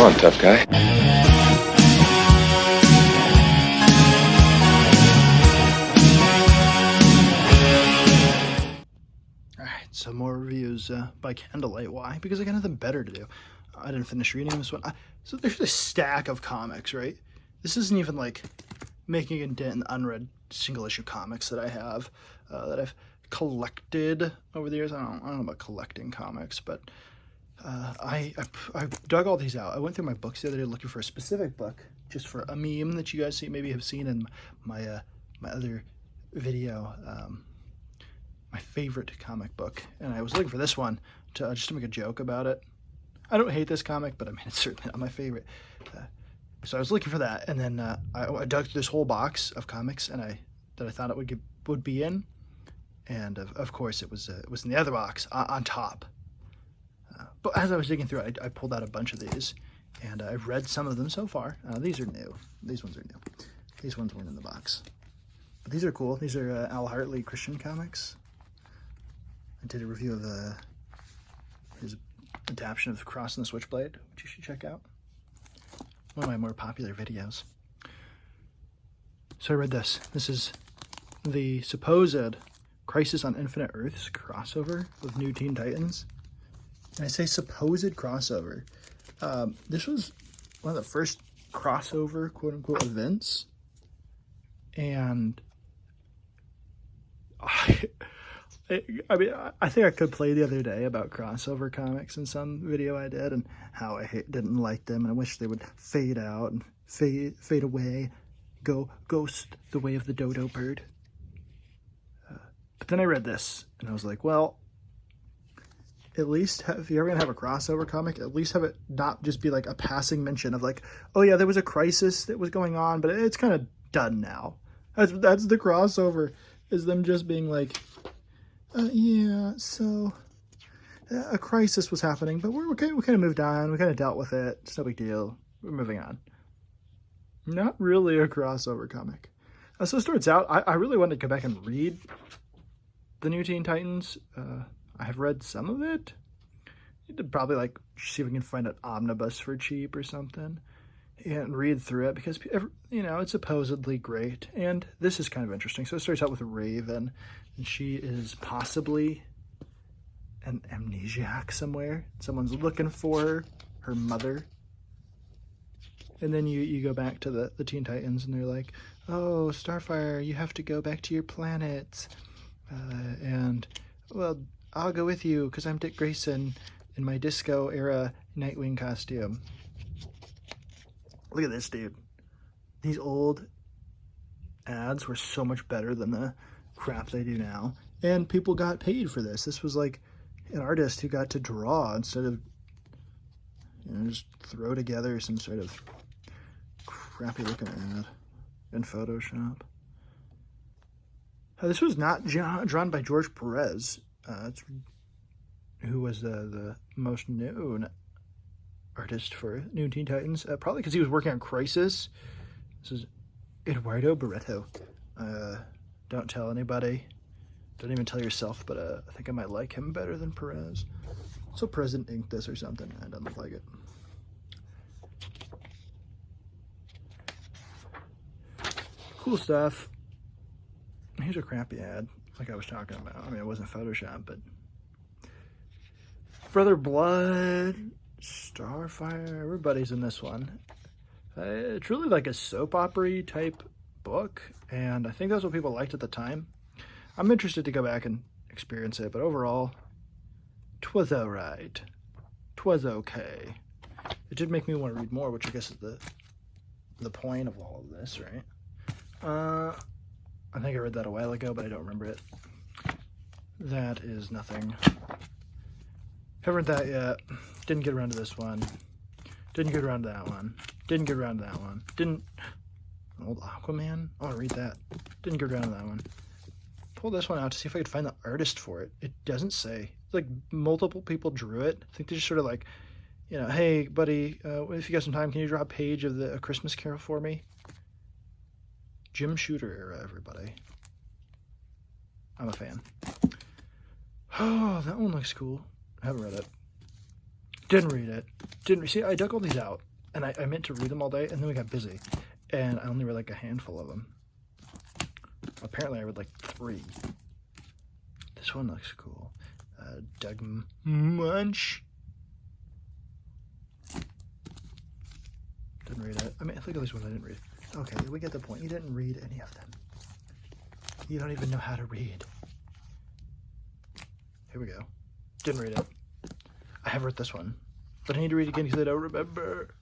on, tough guy. Alright, so more reviews by Candlelight. Why? Because I got nothing better to do. I didn't finish reading this one. So there's a stack of comics, right? This isn't even like making a dent in the unread single issue comics that I have, that I've collected over the years. I don't know about collecting comics, but I dug all these out. I went through my books the other day looking for a specific book, just for a meme that you guys maybe have seen in my my other video, my favorite comic book, and I was looking for this one to just to make a joke about it. I don't hate this comic, but I mean, it's certainly not my favorite. So I was looking for that, and then I dug through this whole box of comics, and that I thought it would be in, and of course it was in the other box on top. But as I was digging through it, I pulled out a bunch of these, and I've read some of them so far. These are new. These ones are new. These ones weren't in the box, but these are cool. These are Al Hartley Christian comics. I did a review of his adaptation of Cross and the Switchblade, which you should check out. One of my more popular videos. So I read this. This is the supposed Crisis on Infinite Earths crossover with New Teen Titans. And I say supposed crossover. This was one of the first crossover, quote-unquote, events. And I mean, I think I could play the other day about crossover comics in some video I did, and how I didn't like them, and I wish they would fade out and fade away, go ghost the way of the dodo bird. But then I read this, and I was like, well, at least if you're ever gonna have a crossover comic, at least have it not just be like a passing mention of like, oh yeah, there was a crisis that was going on, but it's kind of done now. That's the crossover, is them just being like, yeah, so a crisis was happening, but we kind of moved on. We kind of dealt with it. It's no big deal. We're moving on. Not really a crossover comic. So it starts out, I really wanted to go back and read the New Teen Titans. I have read some of it. Need to probably like see if we can find an omnibus for cheap or something and read through it, because, you know, it's supposedly great. And this is kind of interesting. So it starts out with Raven, and she is possibly an amnesiac somewhere. Someone's looking for her mother. And then you go back to the Teen Titans, and they're like, oh, Starfire, you have to go back to your planet. And, well, I'll go with you because I'm Dick Grayson in my disco-era Nightwing costume. Look at this, dude. These old ads were so much better than the crap they do now. And people got paid for this. This was like an artist who got to draw instead of, you know, just throw together some sort of crappy looking ad in Photoshop. This was not drawn by George Perez, who was the most known artist for New Teen Titans, probably because he was working on Crisis. This is Eduardo Barreto. Don't tell anybody. Don't even tell yourself, but I think I might like him better than Perez. So Perez didn't ink this or something. It doesn't look like it. Cool stuff. Here's a crappy ad, like I was talking about. I mean, it wasn't Photoshop, but Brother Blood, Starfire, everybody's in this one. It's really like a soap opera type book, and I think that's what people liked at the time. I'm interested to go back and experience it, but overall, 'twas alright. 'Twas okay. It did make me want to read more, which I guess is the point of all of this, right? I think I read that a while ago, but I don't remember it. That is nothing. Haven't read that yet. Didn't get around to this one. Didn't get around to that one. Didn't get around to that one. Didn't... Old Aquaman? I want to read that. Didn't get around to that one. Pull this one out to see if I could find the artist for it. It doesn't say. It's like multiple people drew it. I think they just sort of like, you know, hey, buddy, if you got some time, can you draw a page of A Christmas Carol for me? Jim Shooter era, everybody. I'm a fan. Oh, that one looks cool. I haven't read it. Didn't read it. See, I dug all these out. And I meant to read them all day, and then we got busy. And I only read like a handful of them. Apparently I read like 3. This one looks cool. Doug Munch. Didn't read it. I mean, look at this one I didn't read. Okay, we get the point. You didn't read any of them. You don't even know how to read. Here we go. Didn't read it. I have read this one. But I need to read it again because I don't remember.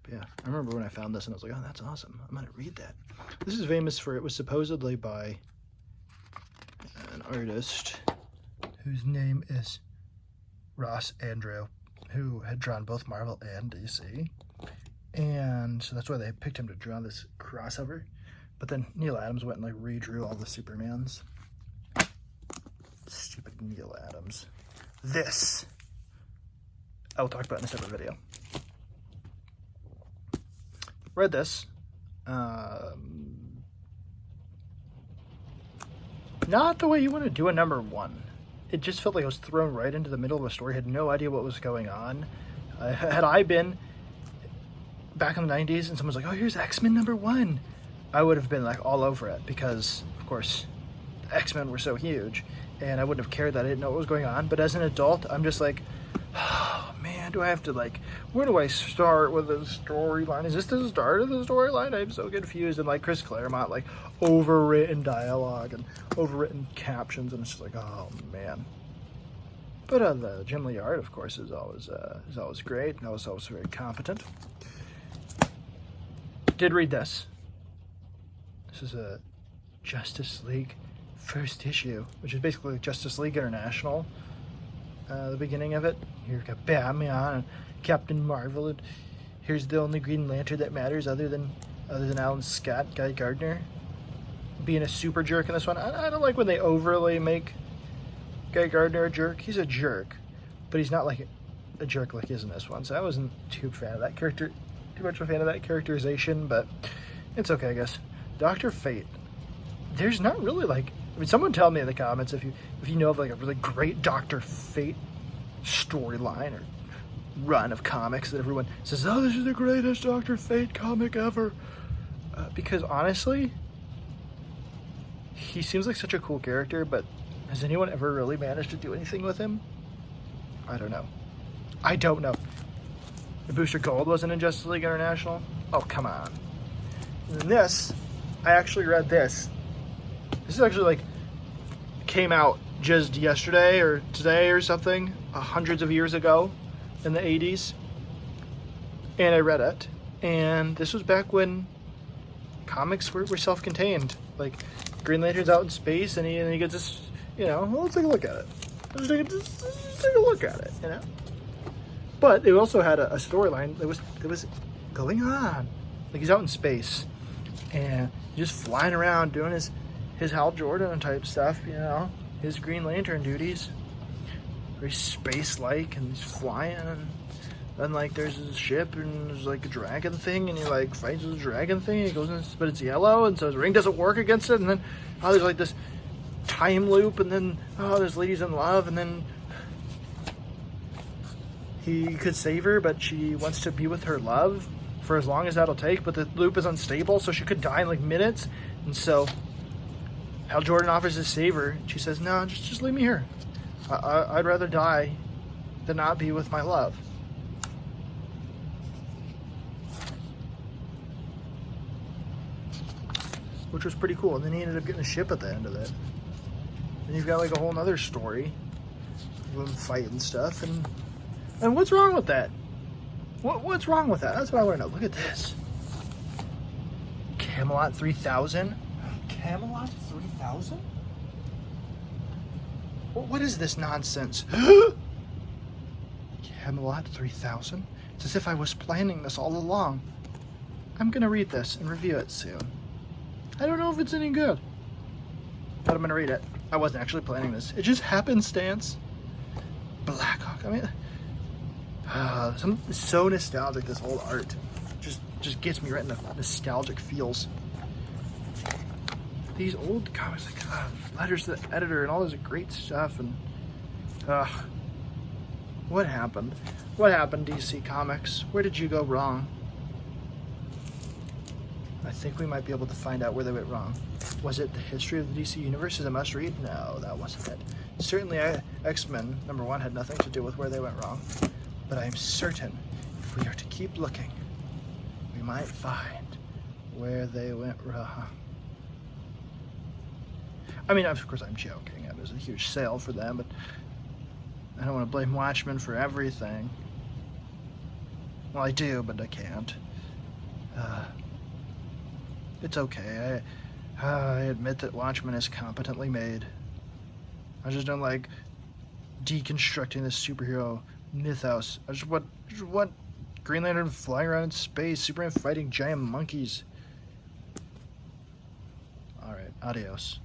But yeah, I remember when I found this and I was like, oh, that's awesome. I'm going to read that. This is famous for, it was supposedly by an artist whose name is Ross Andrew, who had drawn both Marvel and DC. And so that's why they picked him to draw this crossover. But then Neil Adams went and like redrew all the Supermans. Stupid Neil Adams. This I will talk about in a separate video. Read this. Not the way you want to do a number 1. It just felt like I was thrown right into the middle of a story. I had no idea what was going on. Had I been back in the 90s and someone's like, oh, here's X-Men number 1, I would have been like all over it because, of course, the X-Men were so huge and I wouldn't have cared that I didn't know what was going on. But as an adult, I'm just like, oh man, do I have to like, where do I start with the storyline? Is this the start of the storyline? I'm so confused. And like Chris Claremont, like overwritten dialogue and overwritten captions, and it's just like, oh man. But the Jim Lee art, of course, is always great, and I was always very competent. Did read this. This is a Justice League first issue, which is basically Justice League International. The beginning of it. You've got Batman and Captain Marvel, and here's the only Green Lantern that matters other than Alan Scott, Guy Gardner, being a super jerk in this one. I don't like when they overly make Guy Gardner a jerk. He's a jerk, but he's not like a jerk like he is in this one. So I wasn't too much of a fan of that characterization, but it's okay, I guess. Dr. Fate. There's not really like, I mean, someone tell me in the comments if you know of like a really great Dr. Fate storyline or run of comics that everyone says, oh, this is the greatest Dr. Fate comic ever. Because honestly, he seems like such a cool character, but has anyone ever really managed to do anything with him? I don't know. And Booster Gold wasn't in Justice League International? Oh, come on. And then this, I actually read this. This is actually like, came out just yesterday or today or something, hundreds of years ago in the 80s. And I read it. And this was back when comics were self-contained. Like, Green Lantern's out in space and he gets this, you know, well, let's take a look at it. Let's take a look at it, you know? But they also had a storyline that was going on. Like, he's out in space and just flying around doing his Hal Jordan type stuff, you know, his Green Lantern duties. Very space-like, and he's flying, and then like there's his ship and there's like a dragon thing, and he like fights with the dragon thing, he goes in, but it's yellow, and so his ring doesn't work against it, and then there's like this time loop, and then there's ladies in love, and then he could save her, but she wants to be with her love for as long as that'll take, but the loop is unstable, so she could die in like minutes. And so Hal Jordan offers to save her. She says, no, just leave me here. I'd rather die than not be with my love. Which was pretty cool. And then he ended up getting a ship at the end of it. And you've got like a whole nother story of them fighting stuff. And what's wrong with that? What's wrong with that? That's what I want to know. Look at this. Camelot 3000? Camelot 3000? What is this nonsense? Camelot 3000? It's as if I was planning this all along. I'm going to read this and review it soon. I don't know if it's any good, but I'm going to read it. I wasn't actually planning this. It just happenstance. Blackhawk. I mean, so nostalgic, this whole art. Just gets me right in the nostalgic feels. These old comics, like letters to the editor and all this great stuff, and what happened? What happened, DC Comics? Where did you go wrong? I think we might be able to find out where they went wrong. Was it the history of the DC Universe is a must-read? No, that wasn't it. Certainly X-Men #1 had nothing to do with where they went wrong. But I am certain if we are to keep looking, we might find where they went wrong. I mean, of course I'm joking. It was a huge sale for them, but I don't want to blame Watchmen for everything. Well, I do, but I can't. It's okay. I admit that Watchmen is competently made. I just don't like deconstructing this superhero mythos. I just want Green Lantern flying around in space, Superman fighting giant monkeys. Alright, adios.